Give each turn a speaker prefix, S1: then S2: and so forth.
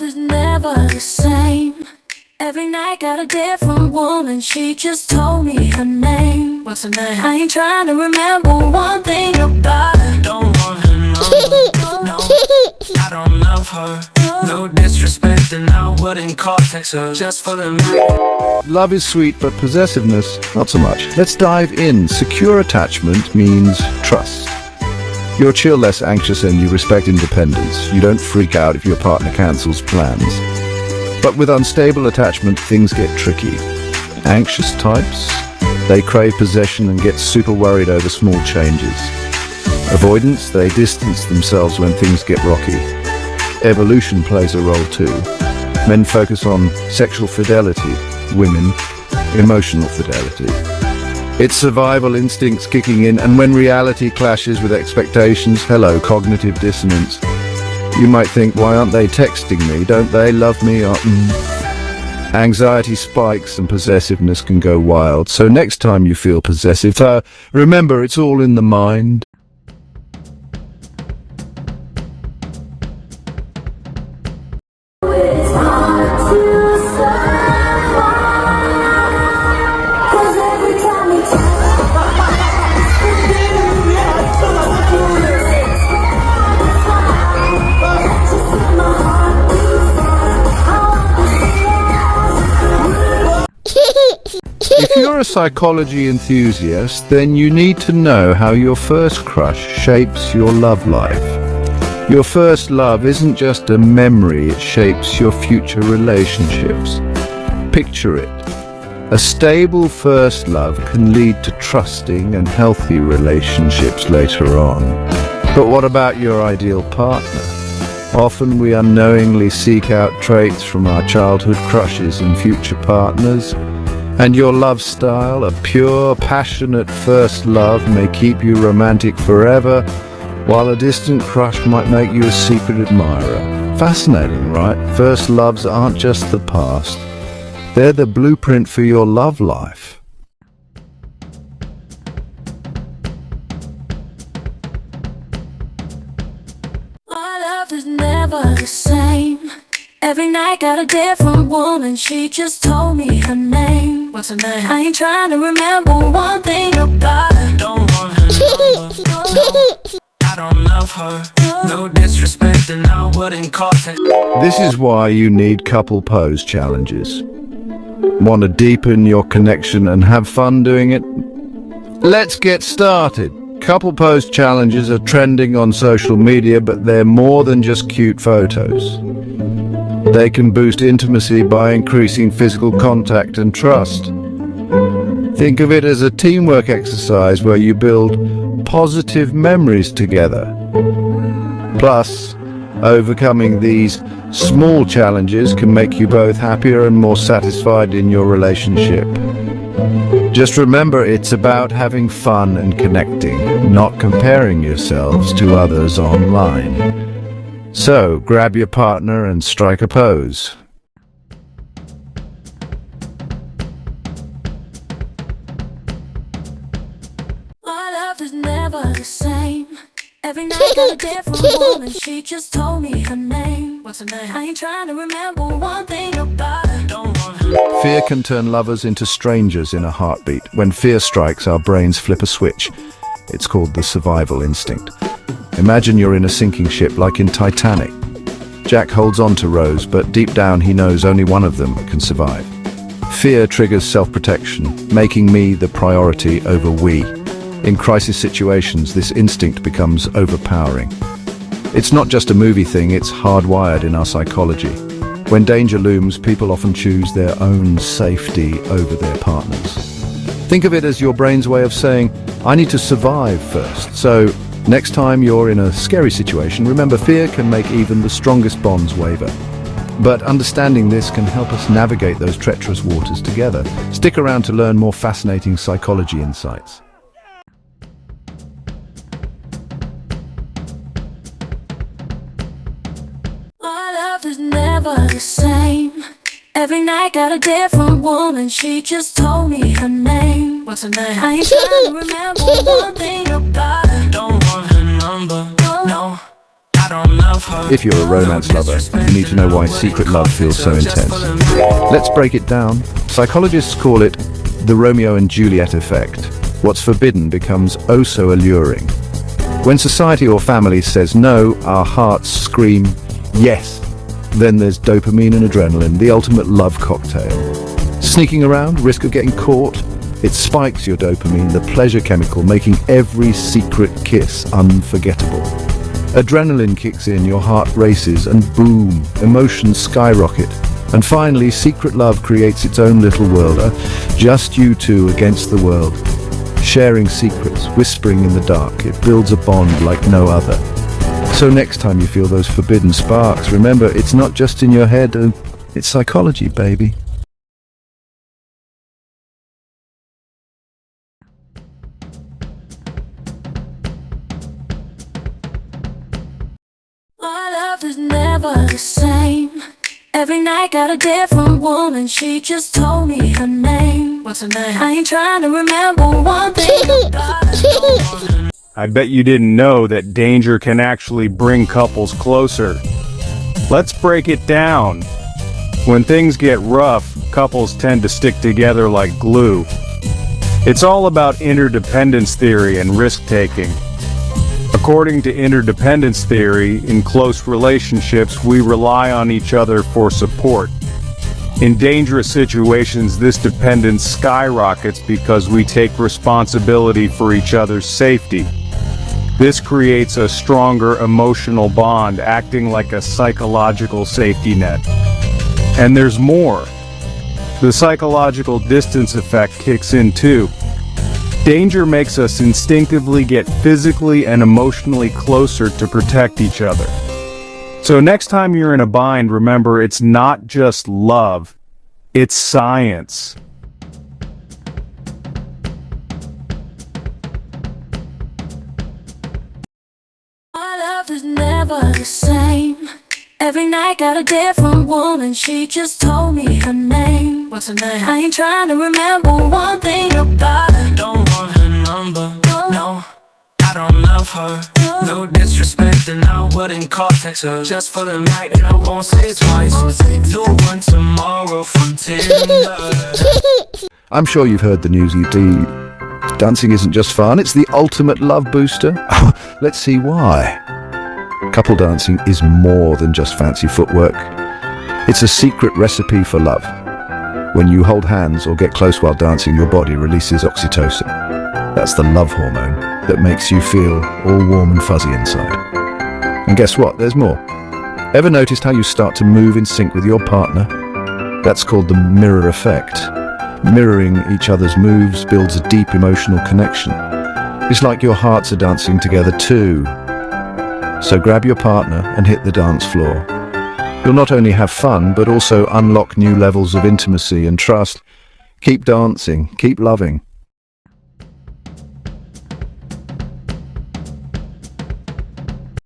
S1: love is never the same. Every night got a different woman. She just told me her name. What's her name? I ain't trying to remember one thing about her. Don't want her number. No, I don't love her. No disrespect, and I wouldn't call text her just for the night.
S2: Love is sweet, but possessiveness, not so much. Let's dive in. Secure attachment means trust. You're chill, less anxious, and you respect independence. You don't freak out if your partner cancels plans. But with unstable attachment, things get tricky. Anxious types, they crave possession and get super worried over small changes. Avoidance, they distance themselves when things get rocky. Evolution plays a role too. Men focus on sexual fidelity, women, emotional fidelity. It's survival instincts kicking in, and when reality clashes with expectations, hello, cognitive dissonance. You might think, why aren't they texting me? Don't they love me? Anxiety spikes and possessiveness can go wild. So next time you feel possessive, remember it's all in the mind. If you're a psychology enthusiast, then you need to know how your first crush shapes your love life. Your first love isn't just a memory, it shapes your future relationships. Picture it. A stable first love can lead to trusting and healthy relationships later on. But what about your ideal partner? Often we unknowingly seek out traits from our childhood crushes and future partners. And your love style, a pure, passionate first love, may keep you romantic forever, while a distant crush might make you a secret admirer. Fascinating, right? First loves aren't just the past. They're the blueprint for your love life.
S1: Our love is never the same. Every night got a different woman. She just told me her name. What's her name? I ain't trying to remember one thing about her. Don't want her number. No, I don't love her. No disrespect, and I wouldn't call text.
S2: This is why you need couple pose challenges. Want to deepen your connection and have fun doing it? Let's get started. Couple pose challenges are trending on social media, but they're more than just cute photos. They can boost intimacy by increasing physical contact and trust. Think of it as a teamwork exercise where you build positive memories together. Plus, overcoming these small challenges can make you both happier and more satisfied in your relationship. Just remember, it's about having fun and connecting, not comparing yourselves to others online. So, grab your partner and strike a pose.
S1: Our love is never the same. Every night got a different woman. She just told me her name. What's her name? I ain't trying to remember one thing about her. Don't want her.
S2: Fear can turn lovers into strangers in a heartbeat. When fear strikes, our brains flip a switch. It's called the survival instinct. Imagine you're in a sinking ship like in Titanic. Jack holds on to Rose, but deep down he knows only one of them can survive. Fear triggers self-protection, making me the priority over we. In crisis situations, this instinct becomes overpowering. It's not just a movie thing, it's hardwired in our psychology. When danger looms, people often choose their own safety over their partners. Think of it as your brain's way of saying, I need to survive first. So, next time you're in a scary situation, remember fear can make even the strongest bonds waver. But understanding this can help us navigate those treacherous waters together. Stick around to learn more fascinating psychology insights.
S1: Our love is never the same. Every night got a different woman. She just told me her name. What's her name? I ain't trying to remember one thing about her. Don't want her number. No, I don't love
S2: If you're a romance lover, you need to know why secret love feels so intense. Let's break it down. Psychologists call it the Romeo and Juliet effect. What's forbidden becomes oh so alluring. When society or family says no, our hearts scream yes. Then there's dopamine and adrenaline, the ultimate love cocktail. Sneaking around, risk of getting caught. It spikes your dopamine, the pleasure chemical, making every secret kiss unforgettable. Adrenaline kicks in, your heart races, and boom, emotions skyrocket. And finally, secret love creates its own little world, just you two against the world. Sharing secrets, whispering in the dark, it builds a bond like no other. So next time you feel those forbidden sparks, remember, it's not just in your head, it's psychology, baby.
S1: My love is never the same. Every night got a different woman. She just told me her name. What's her name? I ain't trying to remember one thing about her.
S3: I bet you didn't know that danger can actually bring couples closer. Let's break it down. When things get rough, couples tend to stick together like glue. It's all about interdependence theory and risk-taking. According to interdependence theory, in close relationships, we rely on each other for support. In dangerous situations, this dependence skyrockets because we take responsibility for each other's safety. This creates a stronger emotional bond, acting like a psychological safety net. And there's more. The psychological distance effect kicks in too. Danger makes us instinctively get physically and emotionally closer to protect each other. So next time you're in a bind, remember, it's not just love, it's science.
S1: My love is never the same. Every night got a different woman. She just told me her name. What's her name? I ain't trying to remember one thing about her.
S4: Don't want her number, no, I don't love her. No disrespect, and I wouldn't call text her. Just for the night, and I won't say it twice. Do one tomorrow from Tinder.
S2: I'm sure you've heard the news, dancing isn't just fun, it's the ultimate love booster. Let's see why. Couple dancing is more than just fancy footwork. It's a secret recipe for love. When you hold hands or get close while dancing, your body releases oxytocin. That's the love hormone that makes you feel all warm and fuzzy inside. And guess what? There's more. Ever noticed how you start to move in sync with your partner? That's called the mirror effect. Mirroring each other's moves builds a deep emotional connection. It's like your hearts are dancing together too. So grab your partner and hit the dance floor. You'll not only have fun, but also unlock new levels of intimacy and trust. Keep dancing, keep loving,